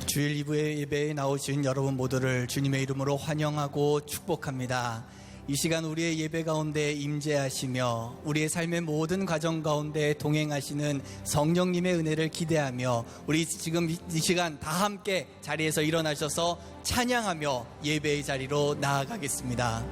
주일 2부의 예배에 나오신 여러분 모두를 주님의 이름으로 환영하고 축복합니다. 이 시간 우리의 예배 가운데 임재하시며 우리의 삶의 모든 과정 가운데 동행하시는 성령님의 은혜를 기대하며 우리 지금 이 시간 다 함께 자리에서 일어나셔서 찬양하며 예배의 자리로 나아가겠습니다.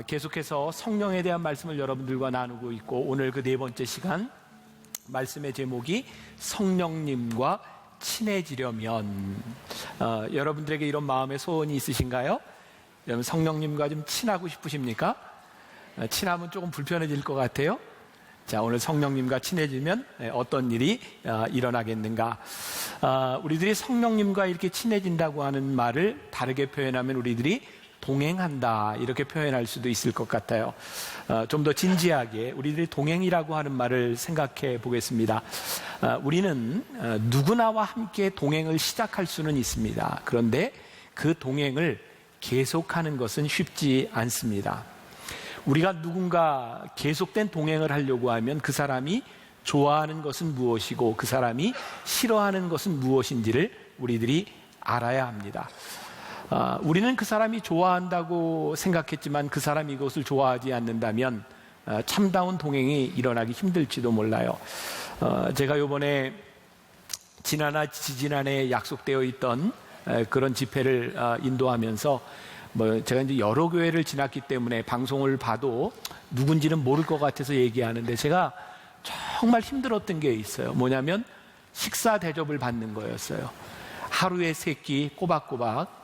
계속해서 성령에 대한 말씀을 여러분들과 나누고 있고, 오늘 그 네 번째 시간 말씀의 제목이 성령님과 친해지려면. 여러분들에게 이런 마음의 소원이 있으신가요? 여러분 성령님과 좀 친하고 싶으십니까? 친하면 조금 불편해질 것 같아요. 자, 오늘 성령님과 친해지면 어떤 일이 일어나겠는가? 우리들이 성령님과 이렇게 친해진다고 하는 말을 다르게 표현하면 우리들이 동행한다, 이렇게 표현할 수도 있을 것 같아요. 좀 더 진지하게 우리들이 동행이라고 하는 말을 생각해 보겠습니다. 우리는 누구나와 함께 동행을 시작할 수는 있습니다. 그런데 그 동행을 계속하는 것은 쉽지 않습니다. 우리가 누군가 계속된 동행을 하려고 하면 그 사람이 좋아하는 것은 무엇이고 그 사람이 싫어하는 것은 무엇인지를 우리들이 알아야 합니다. 우리는 그 사람이 좋아한다고 생각했지만 그 사람이 이것을 좋아하지 않는다면 참다운 동행이 일어나기 힘들지도 몰라요. 제가 이번에 지난해 지지난해 약속되어 있던 그런 집회를 인도하면서 제가 이제 여러 교회를 지났기 때문에 방송을 봐도 누군지는 모를 것 같아서 얘기하는데, 제가 정말 힘들었던 게 있어요. 뭐냐면 식사 대접을 받는 거였어요. 하루에 3끼 꼬박꼬박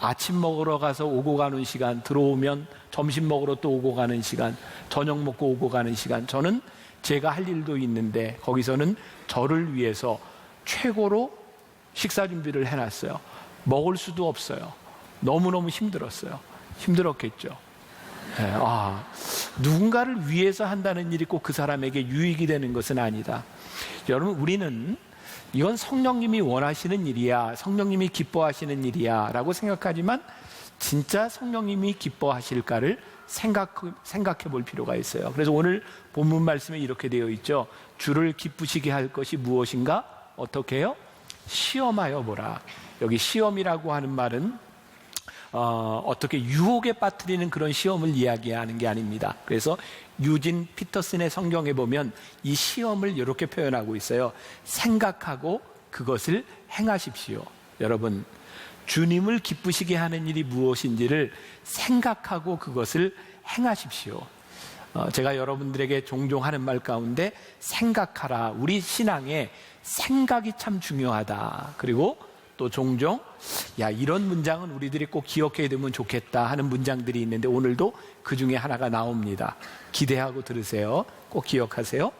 아침 먹으러 가서 오고 가는 시간, 들어오면 점심 먹으러 또 오고 가는 시간, 저녁 먹고 오고 가는 시간. 저는 제가 할 일도 있는데 거기서는 저를 위해서 최고로 식사 준비를 해놨어요. 먹을 수도 없어요. 너무너무 힘들었어요. 힘들었겠죠. 누군가를 위해서 한다는 일이 꼭 그 사람에게 유익이 되는 것은 아니다. 여러분, 우리는 이건 성령님이 원하시는 일이야, 성령님이 기뻐하시는 일이야 라고 생각하지만 진짜 성령님이 기뻐하실까를 생각해 볼 필요가 있어요. 그래서 오늘 본문 말씀에 이렇게 되어 있죠. 주를 기쁘시게 할 것이 무엇인가? 어떻게 해요? 시험하여 보라. 여기 시험이라고 하는 말은 어떻게 유혹에 빠뜨리는 그런 시험을 이야기하는 게 아닙니다. 그래서 유진 피터슨의 성경에 보면 이 시험을 이렇게 표현하고 있어요. 생각하고 그것을 행하십시오. 여러분, 주님을 기쁘시게 하는 일이 무엇인지를 생각하고 그것을 행하십시오. 제가 여러분들에게 종종 하는 말 가운데 생각하라, 우리 신앙에 생각이 참 중요하다. 그리고 또 종종 이런 문장은 우리들이 꼭 기억해야 되면 좋겠다 하는 문장들이 있는데, 오늘도 그 중에 하나가 나옵니다. 기대하고 들으세요. 꼭 기억하세요.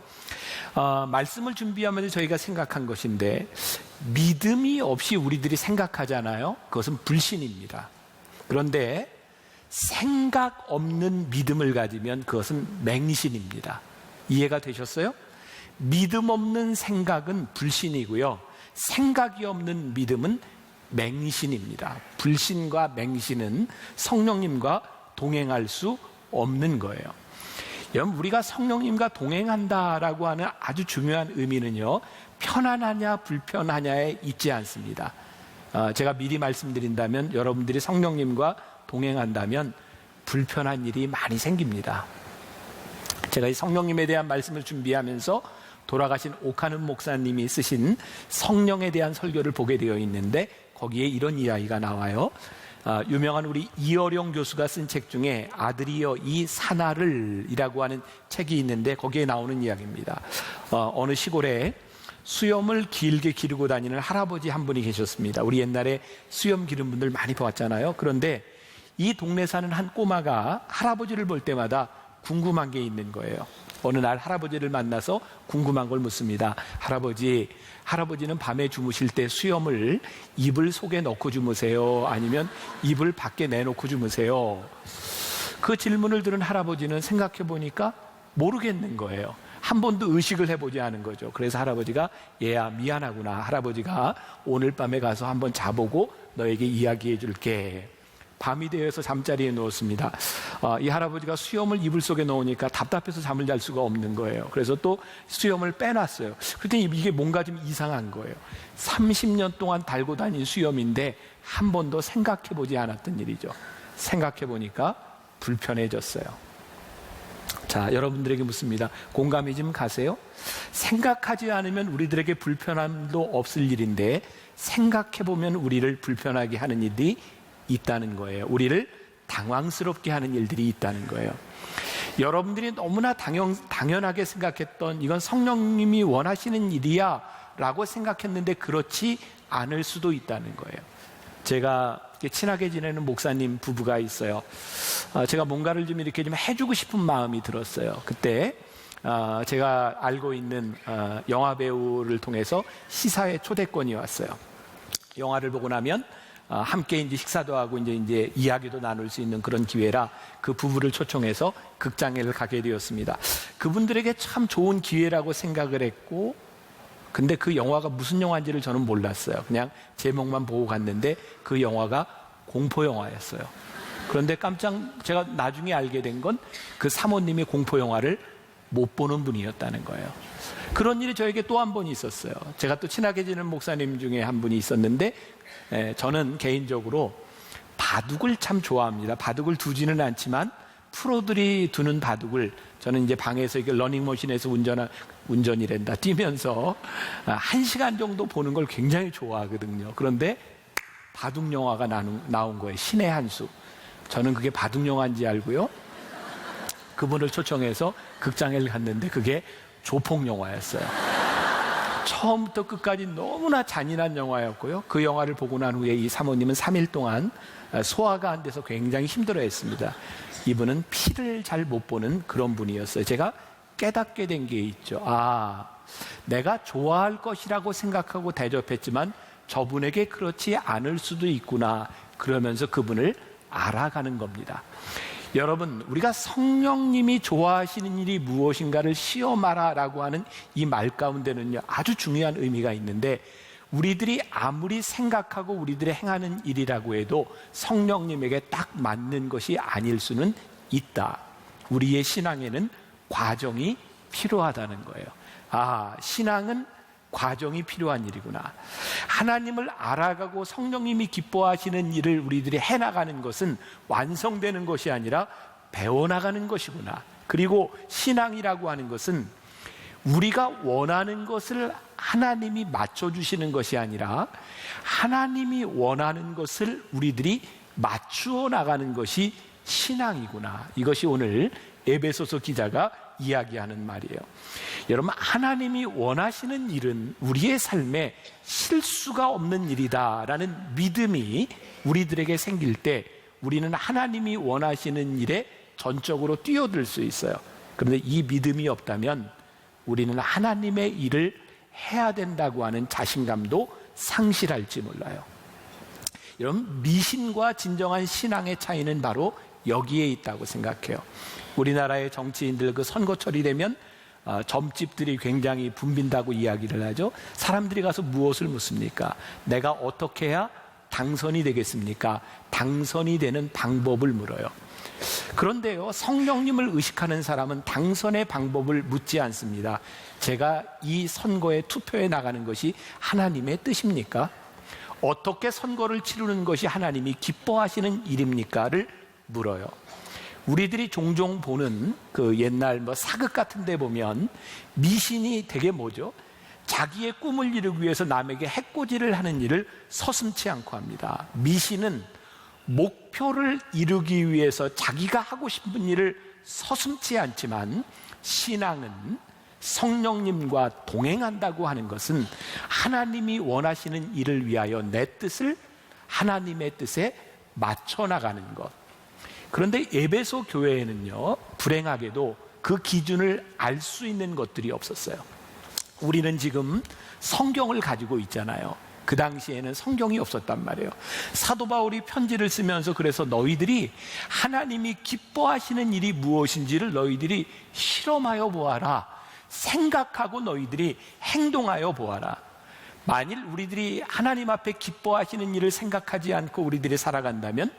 말씀을 준비하면서 저희가 생각한 것인데, 믿음이 없이 우리들이 생각하잖아요. 그것은 불신입니다. 그런데 생각 없는 믿음을 가지면 그것은 맹신입니다. 이해가 되셨어요? 믿음 없는 생각은 불신이고요, 생각이 없는 믿음은 맹신입니다. 불신과 맹신은 성령님과 동행할 수 없는 거예요. 여러분, 우리가 성령님과 동행한다라고 하는 아주 중요한 의미는요, 편안하냐 불편하냐에 있지 않습니다. 제가 미리 말씀드린다면, 여러분들이 성령님과 동행한다면 불편한 일이 많이 생깁니다. 제가 이 성령님에 대한 말씀을 준비하면서 돌아가신 오카는 목사님이 쓰신 성령에 대한 설교를 보게 되어 있는데, 거기에 이런 이야기가 나와요. 유명한 우리 이어령 교수가 쓴 책 중에 아들이여 이 사나를 이라고 하는 책이 있는데, 거기에 나오는 이야기입니다. 어느 시골에 수염을 길게 기르고 다니는 할아버지 한 분이 계셨습니다. 우리 옛날에 수염 기른 분들 많이 봤잖아요. 그런데 이 동네 사는 한 꼬마가 할아버지를 볼 때마다 궁금한 게 있는 거예요. 어느 날 할아버지를 만나서 궁금한 걸 묻습니다. 할아버지는 밤에 주무실 때 수염을 이불 속에 넣고 주무세요? 아니면 이불 밖에 내놓고 주무세요? 그 질문을 들은 할아버지는 생각해 보니까 모르겠는 거예요. 한 번도 의식을 해보지 않은 거죠. 그래서 할아버지가, 얘야 미안하구나, 할아버지가 오늘 밤에 가서 한번 자보고 너에게 이야기해 줄게. 밤이 되어서 잠자리에 누웠습니다. 이 할아버지가 수염을 이불 속에 넣으니까 답답해서 잠을 잘 수가 없는 거예요. 그래서 또 수염을 빼놨어요. 그랬더니 이게 뭔가 좀 이상한 거예요. 30년 동안 달고 다닌 수염인데 한 번도 생각해보지 않았던 일이죠. 생각해보니까 불편해졌어요. 자, 여러분들에게 묻습니다. 공감이 좀 가세요? 생각하지 않으면 우리들에게 불편함도 없을 일인데, 생각해보면 우리를 불편하게 하는 일이 있다는 거예요. 우리를 당황스럽게 하는 일들이 있다는 거예요. 여러분들이 너무나 당연하게 생각했던 이건 성령님이 원하시는 일이야 라고 생각했는데 그렇지 않을 수도 있다는 거예요. 제가 친하게 지내는 목사님 부부가 있어요. 제가 뭔가를 좀 이렇게 좀 해주고 싶은 마음이 들었어요. 그때 제가 알고 있는 영화 배우를 통해서 시사회 초대권이 왔어요. 영화를 보고 나면 함께 이제 식사도 하고 이제 이야기도 나눌 수 있는 그런 기회라 그 부부를 초청해서 극장을 가게 되었습니다. 그분들에게 참 좋은 기회라고 생각을 했고, 근데 그 영화가 무슨 영화인지를 저는 몰랐어요. 그냥 제목만 보고 갔는데 그 영화가 공포 영화였어요. 그런데 제가 나중에 알게 된 건 그 사모님이 공포 영화를 못 보는 분이었다는 거예요. 그런 일이 저에게 또 한 번 있었어요. 제가 또 친하게 지내는 목사님 중에 한 분이 있었는데 저는 개인적으로 바둑을 참 좋아합니다. 바둑을 두지는 않지만 프로들이 두는 바둑을 저는 이제 방에서 이게 러닝머신에서 운전이란다 뛰면서 1시간 정도 보는 걸 굉장히 좋아하거든요. 그런데 바둑 영화가 나온 거예요. 신의 한 수. 저는 그게 바둑 영화인지 알고요. 그분을 초청해서 극장에 갔는데 그게 조폭 영화였어요. 처음부터 끝까지 너무나 잔인한 영화였고요. 그 영화를 보고 난 후에 이 사모님은 3일 동안 소화가 안 돼서 굉장히 힘들어했습니다. 이분은 피를 잘 못 보는 그런 분이었어요. 제가 깨닫게 된 게 있죠. 내가 좋아할 것이라고 생각하고 대접했지만 저분에게 그렇지 않을 수도 있구나. 그러면서 그분을 알아가는 겁니다. 여러분, 우리가 성령님이 좋아하시는 일이 무엇인가를 시험하라라고 하는 이 말 가운데는요, 아주 중요한 의미가 있는데, 우리들이 아무리 생각하고 우리들이 행하는 일이라고 해도 성령님에게 딱 맞는 것이 아닐 수는 있다. 우리의 신앙에는 과정이 필요하다는 거예요. 신앙은 과정이 필요한 일이구나. 하나님을 알아가고 성령님이 기뻐하시는 일을 우리들이 해나가는 것은 완성되는 것이 아니라 배워나가는 것이구나. 그리고 신앙이라고 하는 것은 우리가 원하는 것을 하나님이 맞춰주시는 것이 아니라 하나님이 원하는 것을 우리들이 맞추어 나가는 것이 신앙이구나. 이것이 오늘 에베소서 기자가 이야기하는 말이에요. 여러분, 하나님이 원하시는 일은 우리의 삶에 실수가 없는 일이다라는 믿음이 우리들에게 생길 때 우리는 하나님이 원하시는 일에 전적으로 뛰어들 수 있어요. 그런데 이 믿음이 없다면 우리는 하나님의 일을 해야 된다고 하는 자신감도 상실할지 몰라요. 여러분, 미신과 진정한 신앙의 차이는 바로 여기에 있다고 생각해요. 우리나라의 정치인들 그 선거철이 되면 점집들이 굉장히 붐빈다고 이야기를 하죠. 사람들이 가서 무엇을 묻습니까? 내가 어떻게 해야 당선이 되겠습니까? 당선이 되는 방법을 물어요. 그런데요, 성령님을 의식하는 사람은 당선의 방법을 묻지 않습니다. 제가 이 선거에 투표해 나가는 것이 하나님의 뜻입니까? 어떻게 선거를 치르는 것이 하나님이 기뻐하시는 일입니까?를 물어요. 우리들이 종종 보는 그 옛날 사극 같은 데 보면 미신이 되게 뭐죠? 자기의 꿈을 이루기 위해서 남에게 해코지를 하는 일을 서슴지 않고 합니다. 미신은 목표를 이루기 위해서 자기가 하고 싶은 일을 서슴지 않지만, 신앙은 성령님과 동행한다고 하는 것은 하나님이 원하시는 일을 위하여 내 뜻을 하나님의 뜻에 맞춰 나가는 것. 그런데 에베소 교회에는요, 불행하게도 그 기준을 알 수 있는 것들이 없었어요. 우리는 지금 성경을 가지고 있잖아요. 그 당시에는 성경이 없었단 말이에요. 사도 바울이 편지를 쓰면서 그래서 너희들이 하나님이 기뻐하시는 일이 무엇인지를 너희들이 실험하여 보아라. 생각하고 너희들이 행동하여 보아라. 만일 우리들이 하나님 앞에 기뻐하시는 일을 생각하지 않고 우리들이 살아간다면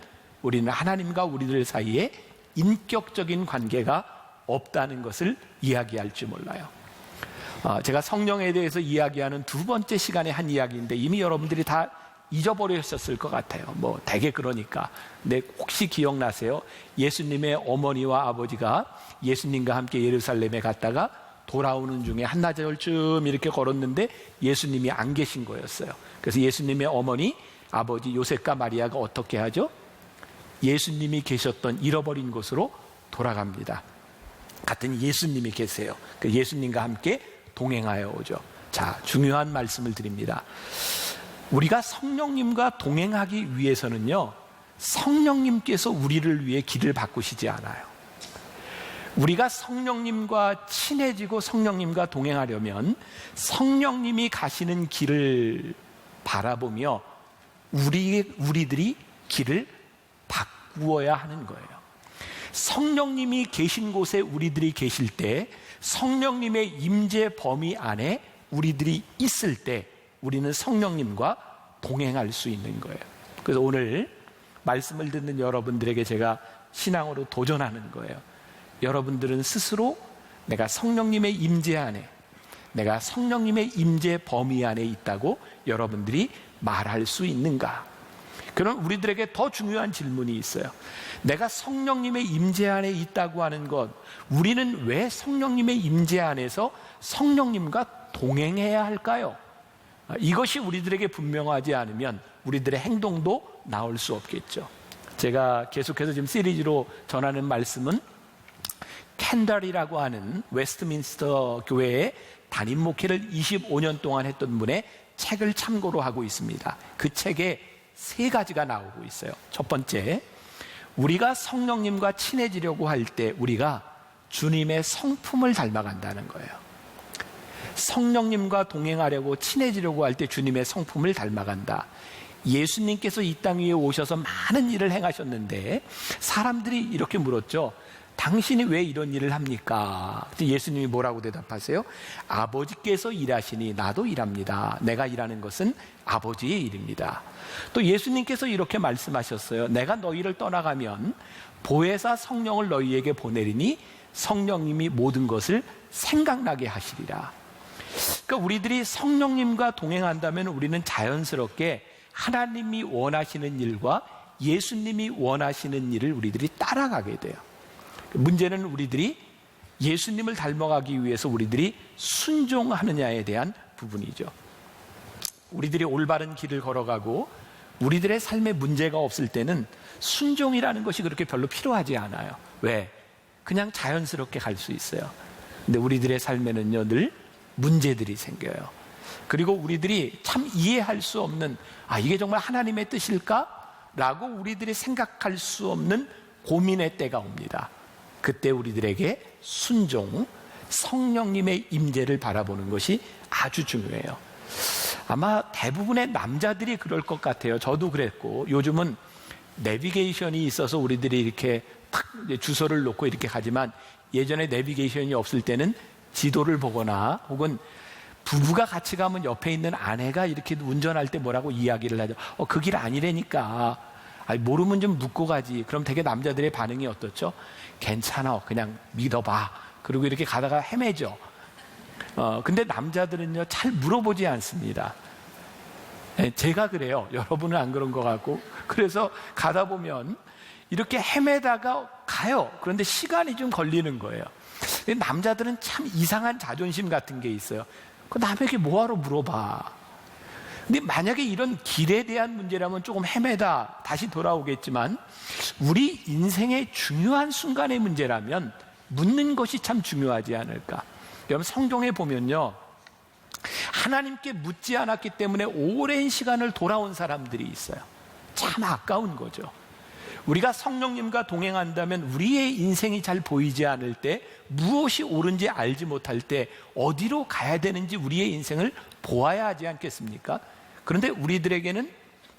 우리는 하나님과 우리들 사이에 인격적인 관계가 없다는 것을 이야기할지 몰라요. 제가 성령에 대해서 이야기하는 두 번째 시간에 한 이야기인데 이미 여러분들이 다 잊어버리셨을 것 같아요. 대개 그러니까. 근데 혹시 기억나세요? 예수님의 어머니와 아버지가 예수님과 함께 예루살렘에 갔다가 돌아오는 중에 한나절쯤 이렇게 걸었는데 예수님이 안 계신 거였어요. 그래서 예수님의 어머니, 아버지 요셉과 마리아가 어떻게 하죠? 예수님이 계셨던 잃어버린 곳으로 돌아갑니다. 같은 예수님이 계세요. 그 예수님과 함께 동행하여 오죠. 자, 중요한 말씀을 드립니다. 우리가 성령님과 동행하기 위해서는요, 성령님께서 우리를 위해 길을 바꾸시지 않아요. 우리가 성령님과 친해지고 성령님과 동행하려면 성령님이 가시는 길을 바라보며 우리들이 길을 바꾸어야 하는 거예요. 성령님이 계신 곳에 우리들이 계실 때, 성령님의 임재 범위 안에 우리들이 있을 때 우리는 성령님과 동행할 수 있는 거예요. 그래서 오늘 말씀을 듣는 여러분들에게 제가 신앙으로 도전하는 거예요. 여러분들은 스스로 내가 성령님의 임재 안에, 내가 성령님의 임재 범위 안에 있다고 여러분들이 말할 수 있는가? 그럼 우리들에게 더 중요한 질문이 있어요. 내가 성령님의 임재 안에 있다고 하는 것, 우리는 왜 성령님의 임재 안에서 성령님과 동행해야 할까요? 이것이 우리들에게 분명하지 않으면 우리들의 행동도 나올 수 없겠죠. 제가 계속해서 지금 시리즈로 전하는 말씀은 캔달이라고 하는 웨스트민스터 교회의 담임 목회를 25년 동안 했던 분의 책을 참고로 하고 있습니다. 그 책에 3가지가 나오고 있어요. 첫 번째, 우리가 성령님과 친해지려고 할 때 우리가 주님의 성품을 닮아간다는 거예요. 성령님과 동행하려고 친해지려고 할 때 주님의 성품을 닮아간다. 예수님께서 이 땅 위에 오셔서 많은 일을 행하셨는데 사람들이 이렇게 물었죠. 당신이 왜 이런 일을 합니까? 예수님이 뭐라고 대답하세요? 아버지께서 일하시니 나도 일합니다. 내가 일하는 것은 아버지의 일입니다. 또 예수님께서 이렇게 말씀하셨어요. 내가 너희를 떠나가면 보혜사 성령을 너희에게 보내리니 성령님이 모든 것을 생각나게 하시리라. 그러니까 우리들이 성령님과 동행한다면 우리는 자연스럽게 하나님이 원하시는 일과 예수님이 원하시는 일을 우리들이 따라가게 돼요. 문제는 우리들이 예수님을 닮아가기 위해서 우리들이 순종하느냐에 대한 부분이죠. 우리들이 올바른 길을 걸어가고 우리들의 삶에 문제가 없을 때는 순종이라는 것이 그렇게 별로 필요하지 않아요. 왜? 그냥 자연스럽게 갈 수 있어요. 근데 우리들의 삶에는요, 늘 문제들이 생겨요. 그리고 우리들이 참 이해할 수 없는, 이게 정말 하나님의 뜻일까? 라고 우리들이 생각할 수 없는 고민의 때가 옵니다. 그때 우리들에게 순종, 성령님의 임재를 바라보는 것이 아주 중요해요. 아마 대부분의 남자들이 그럴 것 같아요. 저도 그랬고, 요즘은 내비게이션이 있어서 우리들이 이렇게 탁 주소를 놓고 이렇게 가지만, 예전에 내비게이션이 없을 때는 지도를 보거나 혹은 부부가 같이 가면 옆에 있는 아내가 이렇게 운전할 때 뭐라고 이야기를 하죠. 그 길 아니라니까. 모르면 좀 묻고 가지. 그럼 되게 남자들의 반응이 어떻죠? 괜찮아, 그냥 믿어봐. 그리고 이렇게 가다가 헤매죠. 근데 남자들은요, 잘 물어보지 않습니다. 제가 그래요. 여러분은 안 그런 것 같고. 그래서 가다 보면 이렇게 헤매다가 가요. 그런데 시간이 좀 걸리는 거예요. 남자들은 참 이상한 자존심 같은 게 있어요. 남에게 뭐하러 물어봐. 근데 만약에 이런 길에 대한 문제라면 조금 헤매다 다시 돌아오겠지만, 우리 인생의 중요한 순간의 문제라면 묻는 것이 참 중요하지 않을까. 여러분, 성경에 보면요, 하나님께 묻지 않았기 때문에 오랜 시간을 돌아온 사람들이 있어요. 참 아까운 거죠. 우리가 성령님과 동행한다면 우리의 인생이 잘 보이지 않을 때, 무엇이 옳은지 알지 못할 때 어디로 가야 되는지 우리의 인생을 보아야 하지 않겠습니까? 그런데 우리들에게는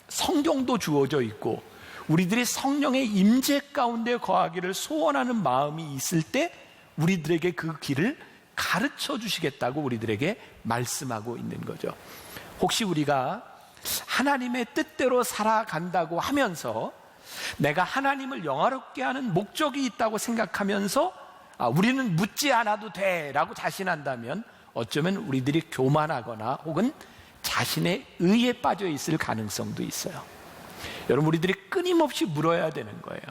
성경도 주어져 있고 우리들이 성령의 임재 가운데 거하기를 소원하는 마음이 있을 때 우리들에게 그 길을 가르쳐 주시겠다고 우리들에게 말씀하고 있는 거죠. 혹시 우리가 하나님의 뜻대로 살아간다고 하면서 내가 하나님을 영화롭게 하는 목적이 있다고 생각하면서 우리는 묻지 않아도 돼 라고 자신한다면 어쩌면 우리들이 교만하거나 혹은 자신의 의에 빠져 있을 가능성도 있어요. 여러분, 우리들이 끊임없이 물어야 되는 거예요.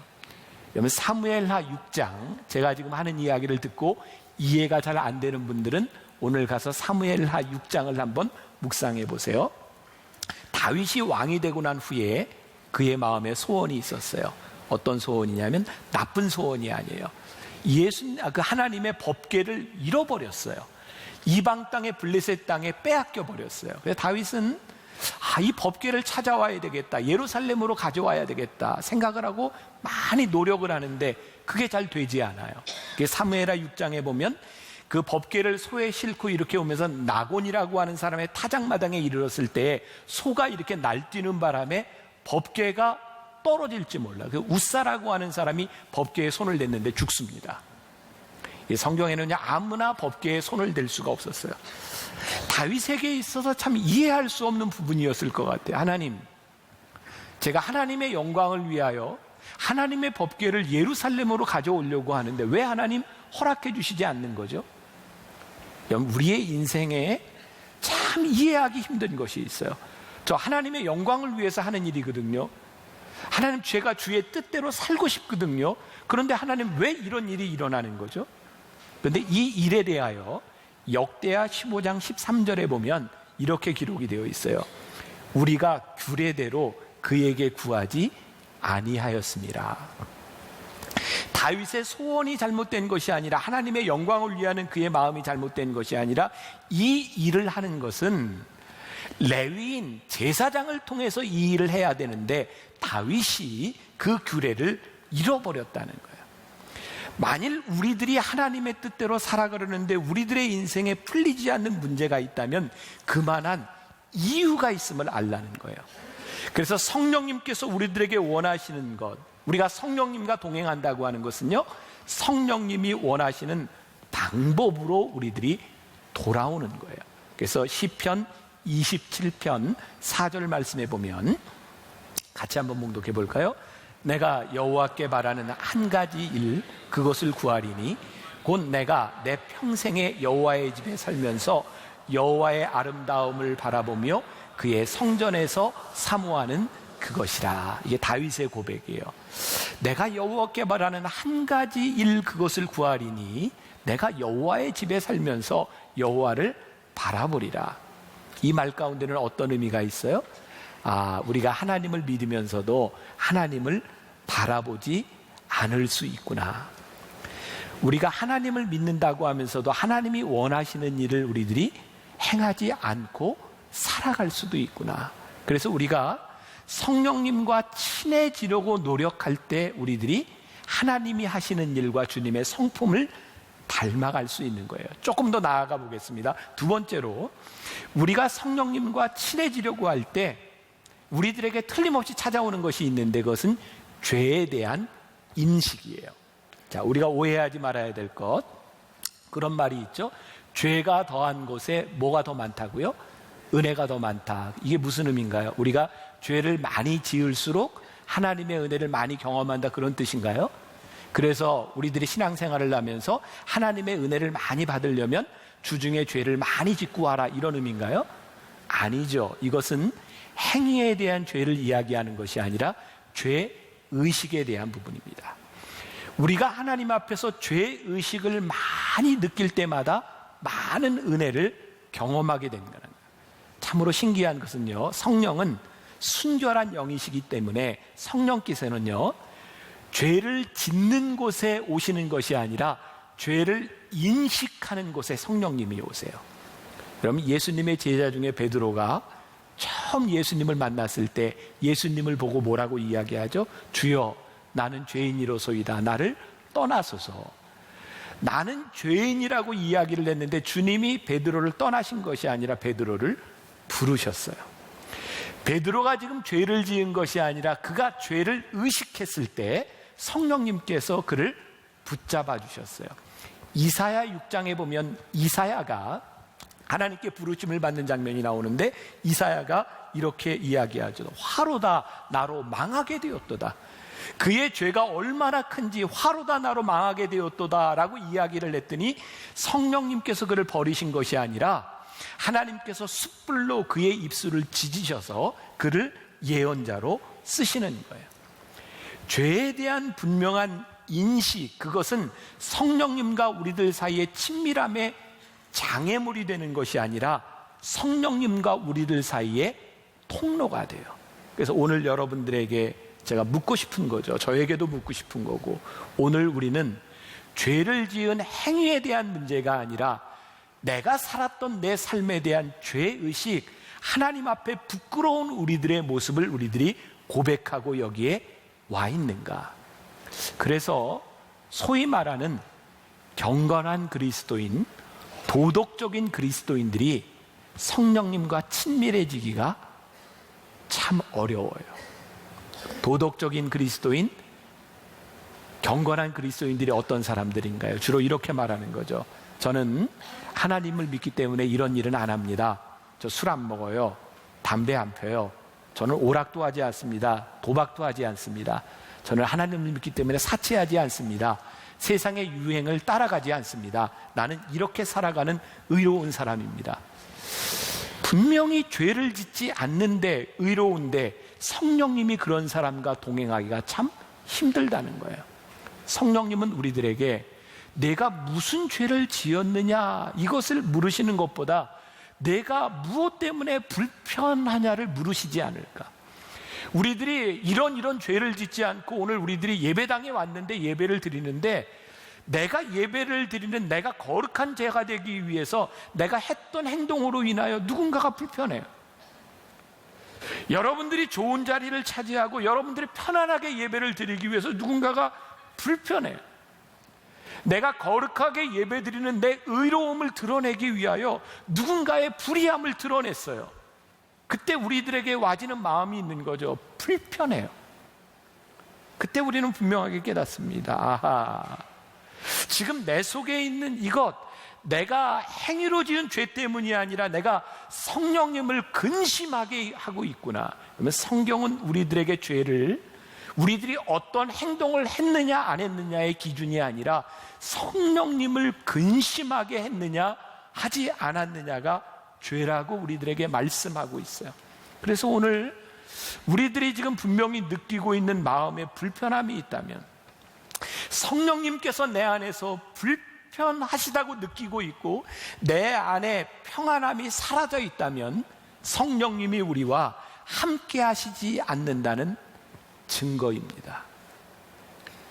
여러분, 사무엘하 6장, 제가 지금 하는 이야기를 듣고 이해가 잘 안 되는 분들은 오늘 가서 사무엘하 6장을 한번 묵상해 보세요. 다윗이 왕이 되고 난 후에 그의 마음에 소원이 있었어요. 어떤 소원이냐면 나쁜 소원이 아니에요. 그 하나님의 법궤를 잃어버렸어요. 이방 땅에 블레셋 땅에 빼앗겨 버렸어요. 그래서 다윗은 이 법궤를 찾아와야 되겠다, 예루살렘으로 가져와야 되겠다 생각을 하고 많이 노력을 하는데 그게 잘 되지 않아요. 사무엘하 6장에 보면 그 법궤를 소에 싣고 이렇게 오면서 나곤이라고 하는 사람의 타작마당에 이르렀을 때 소가 이렇게 날뛰는 바람에 법궤가 떨어질지 몰라. 그 우사라고 하는 사람이 법궤에 손을 댔는데 죽습니다. 이 성경에는 아무나 법궤에 손을 댈 수가 없었어요. 다윗에게 있어서 참 이해할 수 없는 부분이었을 것 같아요. 하나님, 제가 하나님의 영광을 위하여 하나님의 법궤를 예루살렘으로 가져오려고 하는데 왜 하나님 허락해 주시지 않는 거죠? 우리의 인생에 참 이해하기 힘든 것이 있어요. 저 하나님의 영광을 위해서 하는 일이거든요. 하나님, 제가 주의 뜻대로 살고 싶거든요. 그런데 하나님 왜 이런 일이 일어나는 거죠? 그런데 이 일에 대하여 역대하 15장 13절에 보면 이렇게 기록이 되어 있어요. 우리가 규례대로 그에게 구하지 아니하였습니다. 다윗의 소원이 잘못된 것이 아니라 하나님의 영광을 위하는 그의 마음이 잘못된 것이 아니라 이 일을 하는 것은 레위인 제사장을 통해서 이 일을 해야 되는데 다윗이 그 규례를 잃어버렸다는 거예요. 만일 우리들이 하나님의 뜻대로 살아가려는데 우리들의 인생에 풀리지 않는 문제가 있다면 그만한 이유가 있음을 알라는 거예요. 그래서 성령님께서 우리들에게 원하시는 것, 우리가 성령님과 동행한다고 하는 것은요, 성령님이 원하시는 방법으로 우리들이 돌아오는 거예요. 그래서 시편 27편 4절 말씀에 보면 같이 한번 봉독해 볼까요? 내가 여호와께 바라는 한 가지 일, 그것을 구하리니 곧 내가 내 평생에 여호와의 집에 살면서 여호와의 아름다움을 바라보며 그의 성전에서 사모하는 그것이라. 이게 다윗의 고백이에요. 내가 여호와께 바라는 한 가지 일, 그것을 구하리니 내가 여호와의 집에 살면서 여호와를 바라보리라. 이 말 가운데는 어떤 의미가 있어요? 우리가 하나님을 믿으면서도 하나님을 바라보지 않을 수 있구나. 우리가 하나님을 믿는다고 하면서도 하나님이 원하시는 일을 우리들이 행하지 않고 살아갈 수도 있구나. 그래서 우리가 성령님과 친해지려고 노력할 때 우리들이 하나님이 하시는 일과 주님의 성품을 닮아갈 수 있는 거예요. 조금 더 나아가 보겠습니다. 두 번째로, 우리가 성령님과 친해지려고 할 때 우리들에게 틀림없이 찾아오는 것이 있는데 그것은 죄에 대한 인식이에요. 자, 우리가 오해하지 말아야 될 것, 그런 말이 있죠. 죄가 더한 곳에 뭐가 더 많다고요? 은혜가 더 많다. 이게 무슨 의미인가요? 우리가 죄를 많이 지을수록 하나님의 은혜를 많이 경험한다, 그런 뜻인가요? 그래서 우리들이 신앙생활을 하면서 하나님의 은혜를 많이 받으려면 주중에 죄를 많이 짓고 하라, 이런 의미인가요? 아니죠. 이것은 행위에 대한 죄를 이야기하는 것이 아니라 죄의식에 대한 부분입니다. 우리가 하나님 앞에서 죄의식을 많이 느낄 때마다 많은 은혜를 경험하게 되는 거예요. 참으로 신기한 것은요, 성령은 순결한 영이시기 때문에 성령께서는요, 죄를 짓는 곳에 오시는 것이 아니라 죄를 인식하는 곳에 성령님이 오세요. 그럼 예수님의 제자 중에 베드로가 처음 예수님을 만났을 때 예수님을 보고 뭐라고 이야기하죠? 주여, 나는 죄인이로소이다. 나를 떠나소서. 나는 죄인이라고 이야기를 했는데 주님이 베드로를 떠나신 것이 아니라 베드로를 부르셨어요. 베드로가 지금 죄를 지은 것이 아니라 그가 죄를 의식했을 때 성령님께서 그를 붙잡아 주셨어요. 이사야 6장에 보면 이사야가 하나님께 부르심을 받는 장면이 나오는데 이사야가 이렇게 이야기하죠. 화로다 나로 망하게 되었도다. 그의 죄가 얼마나 큰지 화로다 나로 망하게 되었도다 라고 이야기를 했더니 성령님께서 그를 버리신 것이 아니라 하나님께서 숯불로 그의 입술을 찢으셔서 그를 예언자로 쓰시는 거예요. 죄에 대한 분명한 인식, 그것은 성령님과 우리들 사이의 친밀함의 장애물이 되는 것이 아니라 성령님과 우리들 사이의 통로가 돼요. 그래서 오늘 여러분들에게 제가 묻고 싶은 거죠. 저에게도 묻고 싶은 거고, 오늘 우리는 죄를 지은 행위에 대한 문제가 아니라 내가 살았던 내 삶에 대한 죄의식, 하나님 앞에 부끄러운 우리들의 모습을 우리들이 고백하고 여기에 와 있는가. 그래서 소위 말하는 경건한 그리스도인, 도덕적인 그리스도인들이 성령님과 친밀해지기가 참 어려워요. 도덕적인 그리스도인, 경건한 그리스도인들이 어떤 사람들인가요? 주로 이렇게 말하는 거죠. 저는 하나님을 믿기 때문에 이런 일은 안 합니다. 저 술 안 먹어요. 담배 안 펴요. 저는 오락도 하지 않습니다. 도박도 하지 않습니다. 저는 하나님을 믿기 때문에 사치하지 않습니다. 세상의 유행을 따라가지 않습니다. 나는 이렇게 살아가는 의로운 사람입니다. 분명히 죄를 짓지 않는데 의로운데 성령님이 그런 사람과 동행하기가 참 힘들다는 거예요. 성령님은 우리들에게 내가 무슨 죄를 지었느냐 이것을 물으시는 것보다 내가 무엇 때문에 불편하냐를 물으시지 않을까. 우리들이 이런 죄를 짓지 않고 오늘 우리들이 예배당에 왔는데 예배를 드리는데 내가 예배를 드리는 내가 거룩한 제가 되기 위해서 내가 했던 행동으로 인하여 누군가가 불편해요. 여러분들이 좋은 자리를 차지하고 여러분들이 편안하게 예배를 드리기 위해서 누군가가 불편해요. 내가 거룩하게 예배드리는 내 의로움을 드러내기 위하여 누군가의 불의함을 드러냈어요. 그때 우리들에게 와지는 마음이 있는 거죠. 불편해요. 그때 우리는 분명하게 깨닫습니다. 아하, 지금 내 속에 있는 이것, 내가 행위로 지은 죄 때문이 아니라 내가 성령님을 근심하게 하고 있구나. 그러면 성경은 우리들에게 죄를, 우리들이 어떤 행동을 했느냐 안 했느냐의 기준이 아니라 성령님을 근심하게 했느냐 하지 않았느냐가 죄라고 우리들에게 말씀하고 있어요. 그래서 오늘 우리들이 지금 분명히 느끼고 있는 마음에 불편함이 있다면, 성령님께서 내 안에서 불편하시다고 느끼고 있고 내 안에 평안함이 사라져 있다면 성령님이 우리와 함께 하시지 않는다는 증거입니다.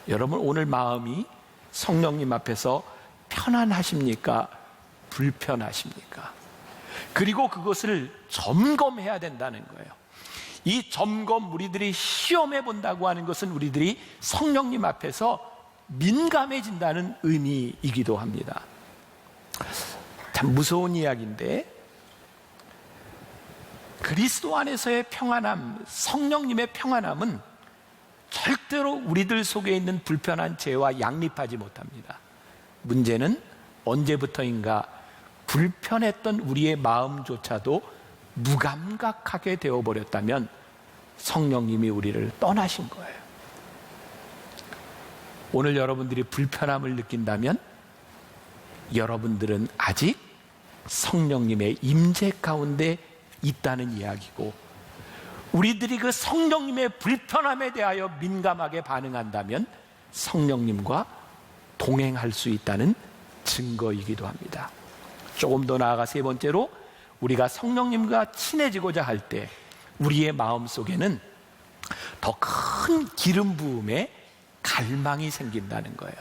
여러분, 오늘 마음이 성령님 앞에서 편안하십니까? 불편하십니까? 그리고 그것을 점검해야 된다는 거예요. 이 점검, 우리들이 시험해 본다고 하는 것은 우리들이 성령님 앞에서 민감해진다는 의미이기도 합니다. 참 무서운 이야기인데, 그리스도 안에서의 평안함, 성령님의 평안함은 절대로 우리들 속에 있는 불편한 죄와 양립하지 못합니다. 문제는 언제부터인가 불편했던 우리의 마음조차도 무감각하게 되어버렸다면 성령님이 우리를 떠나신 거예요. 오늘 여러분들이 불편함을 느낀다면 여러분들은 아직 성령님의 임재 가운데 있다는 이야기고, 우리들이 그 성령님의 불편함에 대하여 민감하게 반응한다면 성령님과 동행할 수 있다는 증거이기도 합니다. 조금 더 나아가 세 번째로, 우리가 성령님과 친해지고자 할 때 우리의 마음속에는 더 큰 기름 부음의 갈망이 생긴다는 거예요.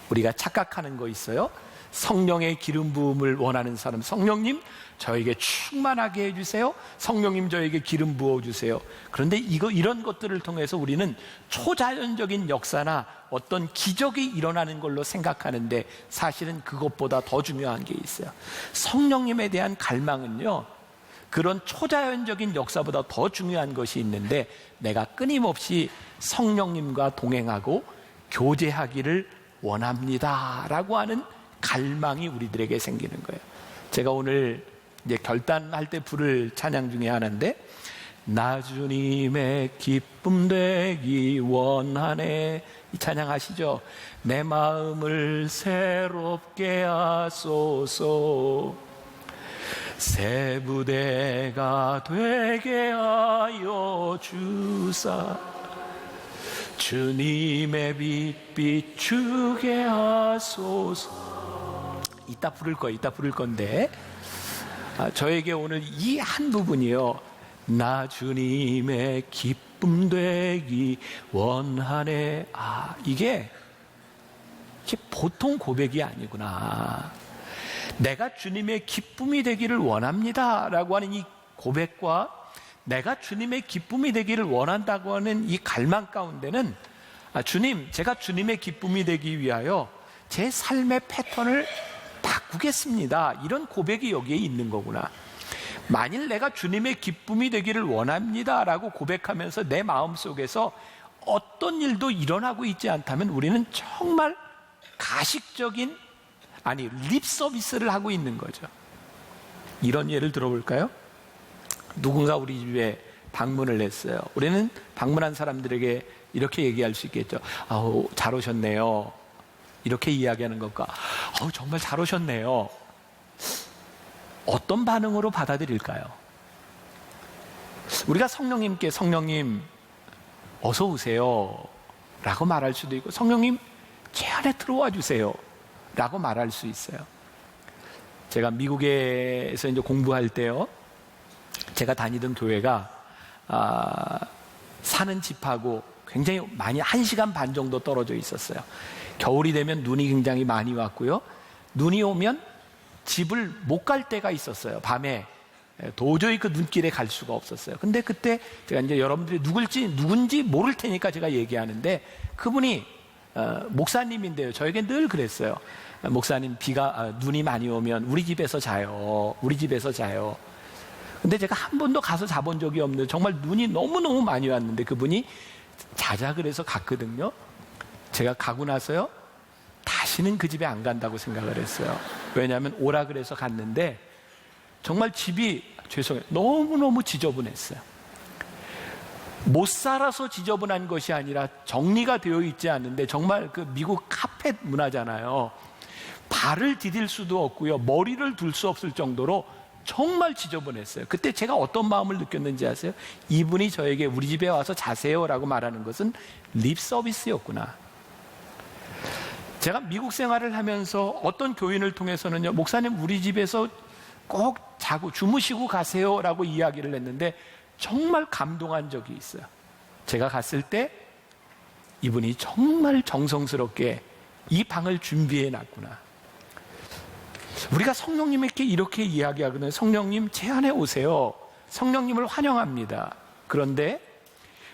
우리가 착각하는 거 있어요. 성령의 기름 부음을 원하는 사람, 성령님 저에게 충만하게 해주세요. 성령님 저에게 기름 부어주세요. 그런데 이런 것들을 통해서 우리는 초자연적인 역사나 어떤 기적이 일어나는 걸로 생각하는데 사실은 그것보다 더 중요한 게 있어요. 성령님에 대한 갈망은요, 그런 초자연적인 역사보다 더 중요한 것이 있는데, 내가 끊임없이 성령님과 동행하고 교제하기를 원합니다 라고 하는 갈망이 우리들에게 생기는 거예요. 제가 오늘 이제 결단할 때 부를 찬양 중에 하나인데, 나 주님의 기쁨 되기 원하네, 이 찬양 아시죠? 내 마음을 새롭게 하소서, 새 부대가 되게 하여 주사, 주님의 빛 비추게 하소서. 이따 부를 건데 저에게 오늘 이 한 부분이요, 나 주님의 기쁨 되기 원하네. 이게 보통 고백이 아니구나. 내가 주님의 기쁨이 되기를 원합니다 라고 하는 이 고백과 내가 주님의 기쁨이 되기를 원한다고 하는 이 갈망 가운데는 주님, 제가 주님의 기쁨이 되기 위하여 제 삶의 패턴을 바꾸겠습니다, 이런 고백이 여기에 있는 거구나. 만일 내가 주님의 기쁨이 되기를 원합니다 라고 고백하면서 내 마음속에서 어떤 일도 일어나고 있지 않다면 우리는 정말 가식적인, 립 서비스를 하고 있는 거죠. 이런 예를 들어볼까요? 누군가 우리 집에 방문을 했어요. 우리는 방문한 사람들에게 이렇게 얘기할 수 있겠죠. 잘 오셨네요, 이렇게 이야기하는 것과 정말 잘 오셨네요, 어떤 반응으로 받아들일까요? 우리가 성령님께 성령님 어서 오세요 라고 말할 수도 있고, 성령님 제 안에 들어와 주세요 라고 말할 수 있어요. 제가 미국에서 이제 공부할 때요, 제가 다니던 교회가 사는 집하고 굉장히 많이 1시간 반 정도 떨어져 있었어요. 겨울이 되면 눈이 굉장히 많이 왔고요, 눈이 오면 집을 못 갈 때가 있었어요. 밤에 도저히 그 눈길에 갈 수가 없었어요. 근데 그때 제가 이제 여러분들이 누군지 모를 테니까 제가 얘기하는데, 그분이 목사님인데요, 저에게 늘 그랬어요. 목사님, 눈이 많이 오면 우리 집에서 자요, 우리 집에서 자요. 근데 제가 한 번도 가서 자본 적이 없는데 정말 눈이 너무너무 많이 왔는데 그분이 자자 그래서 갔거든요. 제가 가고 나서요, 다시는 그 집에 안 간다고 생각을 했어요. 왜냐하면 오라 그래서 갔는데 정말 집이 너무너무 지저분했어요. 못 살아서 지저분한 것이 아니라 정리가 되어 있지 않는데, 정말 그 미국 카펫 문화잖아요. 발을 디딜 수도 없고요, 머리를 둘 수 없을 정도로 정말 지저분했어요. 그때 제가 어떤 마음을 느꼈는지 아세요? 이분이 저에게 우리 집에 와서 자세요 라고 말하는 것은 립 서비스였구나. 제가 미국 생활을 하면서 어떤 교인을 통해서는요, 목사님 우리 집에서 꼭 자고 주무시고 가세요 라고 이야기를 했는데 정말 감동한 적이 있어요. 제가 갔을 때 이분이 정말 정성스럽게 이 방을 준비해 놨구나. 우리가 성령님에게 이렇게 이야기하거든요. 성령님 제 안에 오세요, 성령님을 환영합니다. 그런데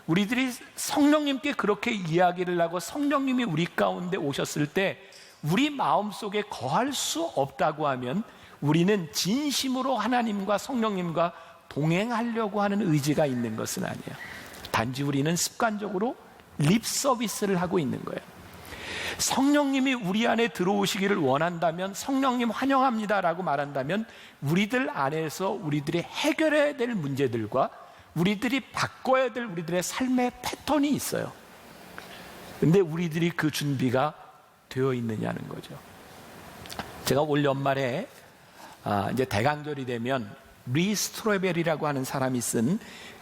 우리들이 성령님께 그렇게 이야기를 하고 성령님이 우리 가운데 오셨을 때 우리 마음속에 거할 수 없다고 하면 우리는 진심으로 하나님과 성령님과 동행하려고 하는 의지가 있는 것은 아니에요. 단지 우리는 습관적으로 립 서비스를 하고 있는 거예요. 성령님이 우리 안에 들어오시기를 원한다면, 성령님 환영합니다라고 말한다면 우리들 안에서 우리들이 해결해야 될 문제들과 우리들이 바꿔야 될 우리들의 삶의 패턴이 있어요. 근데 우리들이 그 준비가 되어 있느냐는 거죠. 제가 올 연말에 이제 대강절이 되면 리 스트로베리라고 하는 사람이 쓴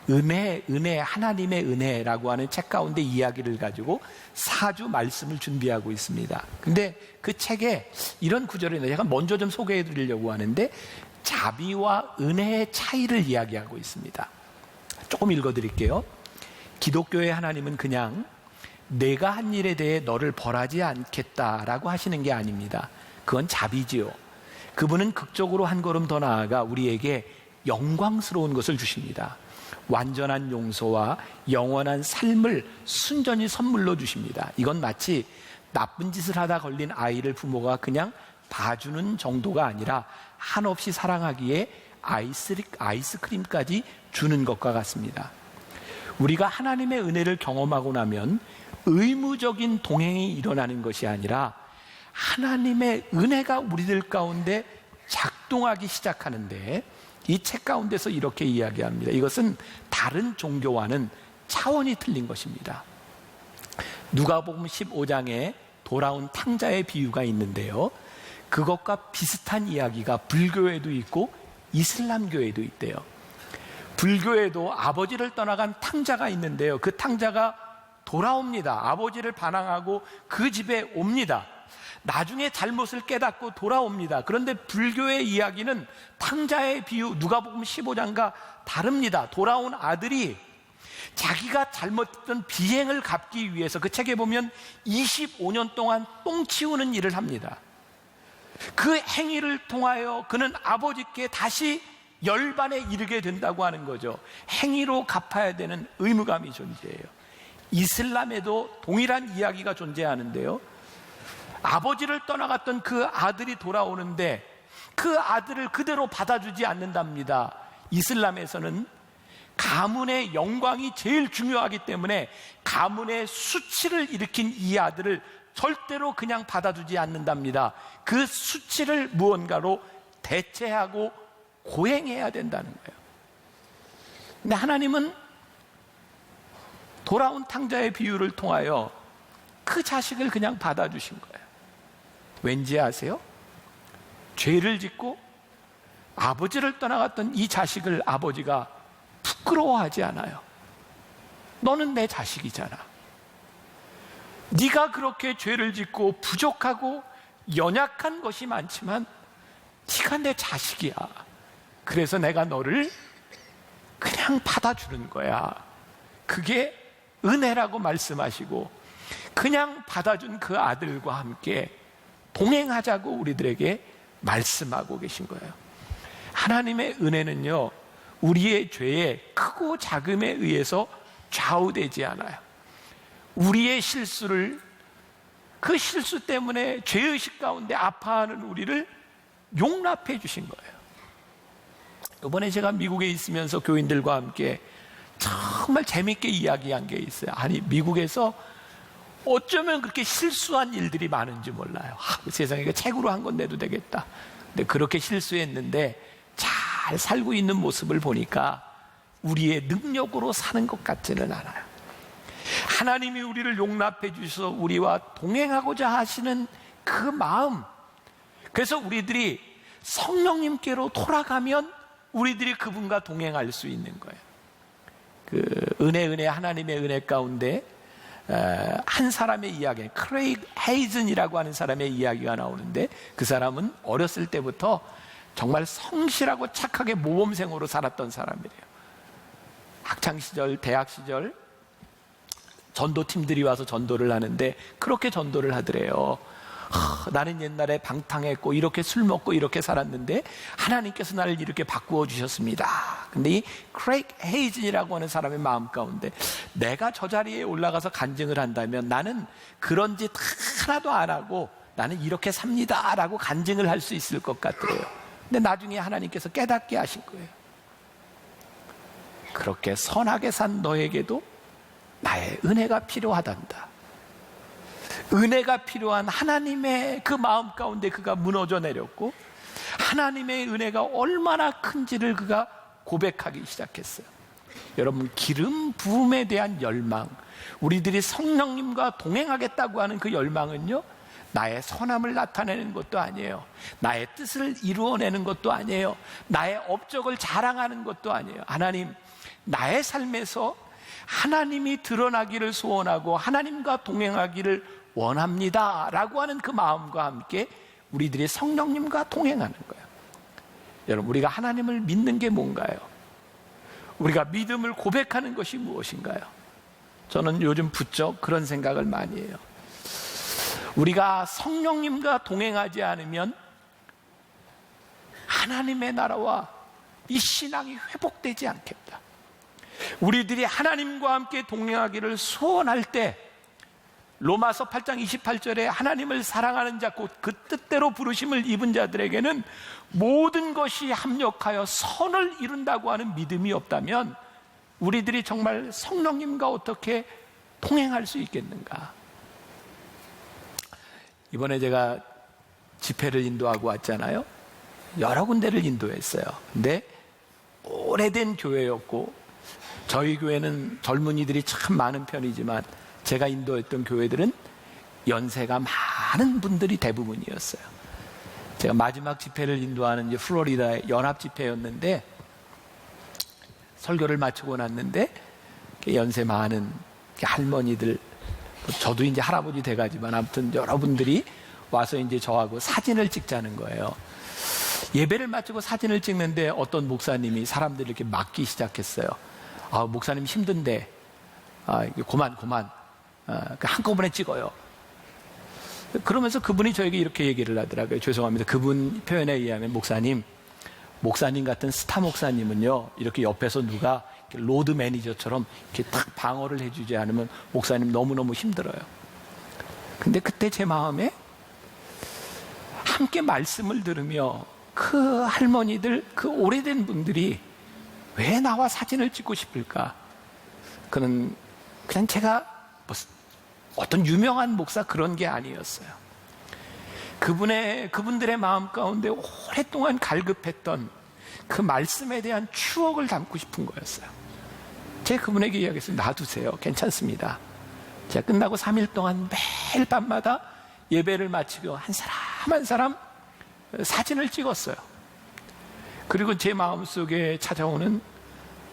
은혜, 하나님의 은혜라고 하는 책 가운데 이야기를 가지고 4주 말씀을 준비하고 있습니다. 근데 그 책에 이런 구절이 있는데 제가 먼저 좀 소개해 드리려고 하는데, 자비와 은혜의 차이를 이야기하고 있습니다. 조금 읽어 드릴게요. 기독교의 하나님은 그냥 내가 한 일에 대해 너를 벌하지 않겠다라고 하시는 게 아닙니다. 그건 자비지요. 그분은 극적으로 한 걸음 더 나아가 우리에게 영광스러운 것을 주십니다. 완전한 용서와 영원한 삶을 순전히 선물로 주십니다. 이건 마치 나쁜 짓을 하다 걸린 아이를 부모가 그냥 봐주는 정도가 아니라 한없이 사랑하기에 아이스크림까지 주는 것과 같습니다. 우리가 하나님의 은혜를 경험하고 나면 의무적인 동행이 일어나는 것이 아니라 하나님의 은혜가 우리들 가운데 작동하기 시작하는데, 이 책 가운데서 이렇게 이야기합니다. 이것은 다른 종교와는 차원이 틀린 것입니다. 누가복음 15장에 돌아온 탕자의 비유가 있는데요, 그것과 비슷한 이야기가 불교에도 있고 이슬람교에도 있대요. 불교에도 아버지를 떠나간 탕자가 있는데요, 그 탕자가 돌아옵니다. 아버지를 반항하고 그 집에 옵니다. 나중에 잘못을 깨닫고 돌아옵니다. 그런데 불교의 이야기는 탕자의 비유, 누가복음 15장과 다릅니다. 돌아온 아들이 자기가 잘못했던 비행을 갚기 위해서 그 책에 보면 25년 동안 똥 치우는 일을 합니다. 그 행위를 통하여 그는 아버지께 다시 열반에 이르게 된다고 하는 거죠. 행위로 갚아야 되는 의무감이 존재해요. 이슬람에도 동일한 이야기가 존재하는데요, 아버지를 떠나갔던 그 아들이 돌아오는데 그 아들을 그대로 받아주지 않는답니다. 이슬람에서는 가문의 영광이 제일 중요하기 때문에 가문의 수치를 일으킨 이 아들을 절대로 그냥 받아주지 않는답니다. 그 수치를 무언가로 대체하고 고행해야 된다는 거예요. 근데 하나님은 돌아온 탕자의 비유를 통하여 그 자식을 그냥 받아주신 거예요. 왠지 아세요? 죄를 짓고 아버지를 떠나갔던 이 자식을 아버지가 부끄러워하지 않아요. 너는 내 자식이잖아. 네가 그렇게 죄를 짓고 부족하고 연약한 것이 많지만 네가 내 자식이야. 그래서 내가 너를 그냥 받아주는 거야. 그게 은혜라고 말씀하시고 그냥 받아준 그 아들과 함께 동행하자고 우리들에게 말씀하고 계신 거예요. 하나님의 은혜는요, 우리의 죄에 크고 작음에 의해서 좌우되지 않아요. 우리의 실수를, 그 실수 때문에 죄의식 가운데 아파하는 우리를 용납해 주신 거예요. 이번에 제가 미국에 있으면서 교인들과 함께 정말 재밌게 이야기한 게 있어요. 아니, 미국에서 어쩌면 그렇게 실수한 일들이 많은지 몰라요. 세상에 그 책으로 한 권 내도 되겠다. 근데 그렇게 실수했는데 잘 살고 있는 모습을 보니까 우리의 능력으로 사는 것 같지는 않아요. 하나님이 우리를 용납해 주셔서 우리와 동행하고자 하시는 그 마음, 그래서 우리들이 성령님께로 돌아가면 우리들이 그분과 동행할 수 있는 거예요. 그 은혜 하나님의 은혜 가운데 한 사람의 이야기, 크레이그 헤이즌이라고 하는 사람의 이야기가 나오는데, 그 사람은 어렸을 때부터 정말 성실하고 착하게 모범생으로 살았던 사람이래요. 학창시절, 대학시절 전도팀들이 와서 전도를 하는데 그렇게 전도를 하더래요. 나는 옛날에 방탕했고 이렇게 술 먹고 이렇게 살았는데 하나님께서 나를 이렇게 바꾸어 주셨습니다. 근데 이 크레이그 헤이즌이라고 하는 사람의 마음 가운데, 내가 저 자리에 올라가서 간증을 한다면 나는 그런 짓 하나도 안 하고 나는 이렇게 삽니다 라고 간증을 할 수 있을 것 같더래요. 근데 나중에 하나님께서 깨닫게 하신 거예요. 그렇게 선하게 산 너에게도 나의 은혜가 필요하단다. 은혜가 필요한 하나님의 그 마음 가운데 그가 무너져 내렸고, 하나님의 은혜가 얼마나 큰지를 그가 고백하기 시작했어요. 여러분, 기름 부음에 대한 열망, 우리들이 성령님과 동행하겠다고 하는 그 열망은요, 나의 선함을 나타내는 것도 아니에요. 나의 뜻을 이루어내는 것도 아니에요. 나의 업적을 자랑하는 것도 아니에요. 하나님, 나의 삶에서 하나님이 드러나기를 소원하고 하나님과 동행하기를 원합니다 라고 하는 그 마음과 함께 우리들이 성령님과 동행하는 거예요. 여러분, 우리가 하나님을 믿는 게 뭔가요? 우리가 믿음을 고백하는 것이 무엇인가요? 저는 요즘 부쩍 그런 생각을 많이 해요. 우리가 성령님과 동행하지 않으면 하나님의 나라와 이 신앙이 회복되지 않겠다. 우리들이 하나님과 함께 동행하기를 소원할 때, 로마서 8장 28절에 하나님을 사랑하는 자 곧 그 뜻대로 부르심을 입은 자들에게는 모든 것이 합력하여 선을 이룬다고 하는 믿음이 없다면 우리들이 정말 성령님과 어떻게 동행할 수 있겠는가? 이번에 제가 집회를 인도하고 왔잖아요. 여러 군데를 인도했어요. 근데 오래된 교회였고, 저희 교회는 젊은이들이 참 많은 편이지만 제가 인도했던 교회들은 연세가 많은 분들이 대부분이었어요. 제가 마지막 집회를 인도하는 플로리다의 연합 집회였는데, 설교를 마치고 났는데 연세 많은 할머니들, 저도 이제 할아버지 돼가지만 아무튼 여러분들이 와서 이제 저하고 사진을 찍자는 거예요. 예배를 마치고 사진을 찍는데 어떤 목사님이 사람들을 이렇게 막기 시작했어요. 목사님 힘든데, 그만, 한꺼번에 찍어요. 그러면서 그분이 저에게 이렇게 얘기를 하더라고요. 죄송합니다. 그분 표현에 의하면 목사님 같은 스타 목사님은요, 이렇게 옆에서 누가 로드 매니저처럼 이렇게 딱 방어를 해주지 않으면 목사님 너무너무 힘들어요. 근데 그때 제 마음에 함께 말씀을 들으며 그 할머니들, 그 오래된 분들이 왜 나와 사진을 찍고 싶을까? 그냥 제가 어떤 유명한 목사 그런 게 아니었어요. 그분들의 마음 가운데 오랫동안 갈급했던 그 말씀에 대한 추억을 담고 싶은 거였어요. 제가 그분에게 이야기했어요. 놔두세요. 괜찮습니다. 제가 끝나고 3일 동안 매일 밤마다 예배를 마치고 한 사람 한 사람 사진을 찍었어요. 그리고 제 마음속에 찾아오는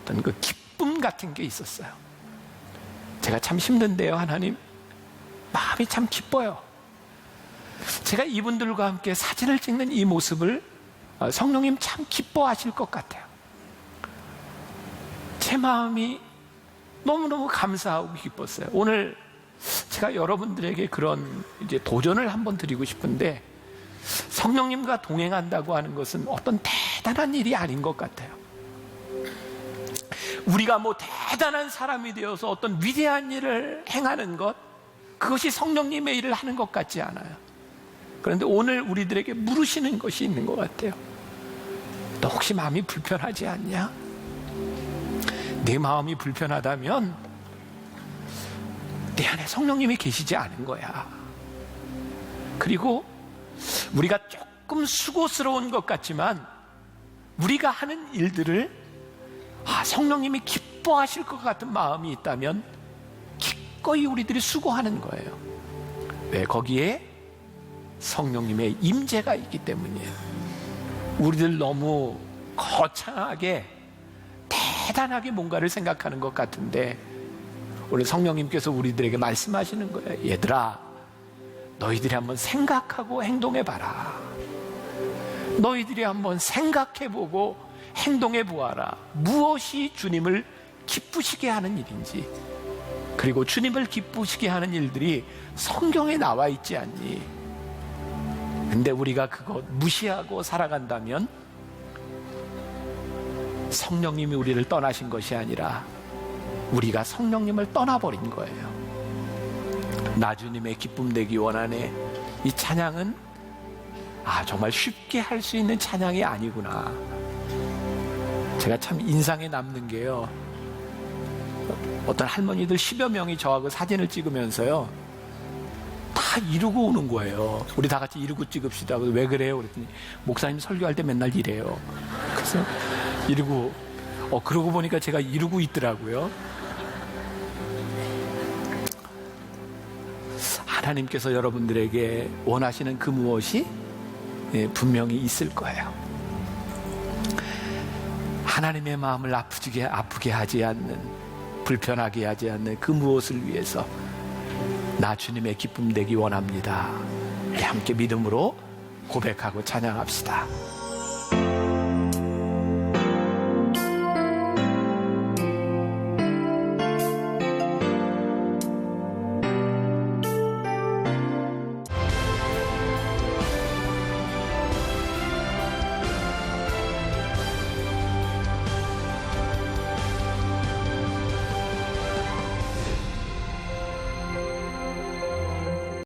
어떤 그 기쁨 같은 게 있었어요. 제가 참 힘든데요, 하나님. 마음이 참 기뻐요. 제가 이분들과 함께 사진을 찍는 이 모습을 성령님 참 기뻐하실 것 같아요. 제 마음이 너무너무 감사하고 기뻤어요. 오늘 제가 여러분들에게 그런 이제 도전을 한번 드리고 싶은데, 성령님과 동행한다고 하는 것은 어떤 대단한 일이 아닌 것 같아요. 우리가 뭐 대단한 사람이 되어서 어떤 위대한 일을 행하는 것, 그것이 성령님의 일을 하는 것 같지 않아요. 그런데 오늘 우리들에게 물으시는 것이 있는 것 같아요. 너 혹시 마음이 불편하지 않냐? 내 마음이 불편하다면 내 안에 성령님이 계시지 않은 거야. 그리고 우리가 조금 수고스러운 것 같지만 우리가 하는 일들을 성령님이 기뻐하실 것 같은 마음이 있다면 기꺼이 우리들이 수고하는 거예요. 왜? 거기에 성령님의 임재가 있기 때문이에요. 우리들 너무 거창하게 대단하게 뭔가를 생각하는 것 같은데, 오늘 성령님께서 우리들에게 말씀하시는 거예요. 얘들아, 너희들이 한번 생각하고 행동해봐라. 너희들이 한번 생각해보고 행동해보아라. 무엇이 주님을 기쁘시게 하는 일인지, 그리고 주님을 기쁘시게 하는 일들이 성경에 나와 있지 않니? 근데 우리가 그것 무시하고 살아간다면 성령님이 우리를 떠나신 것이 아니라 우리가 성령님을 떠나버린 거예요. 나 주님의 기쁨 되기 원하네. 이 찬양은 정말 쉽게 할 수 있는 찬양이 아니구나. 제가 참 인상에 남는 게요, 어떤 할머니들 10여 명이 저하고 사진을 찍으면서요, 다 이루고 오는 거예요. 우리 다 같이 이루고 찍읍시다. 왜 그래요? 그랬더니 목사님 설교할 때 맨날 이래요. 그래서 이루고, 그러고 보니까 제가 이루고 있더라고요. 하나님께서 여러분들에게 원하시는 그 무엇이 분명히 있을 거예요. 하나님의 마음을 아프게 하지 않는, 불편하게 하지 않는 그 무엇을 위해서 나 주님의 기쁨 되기 원합니다. 우리 함께 믿음으로 고백하고 찬양합시다.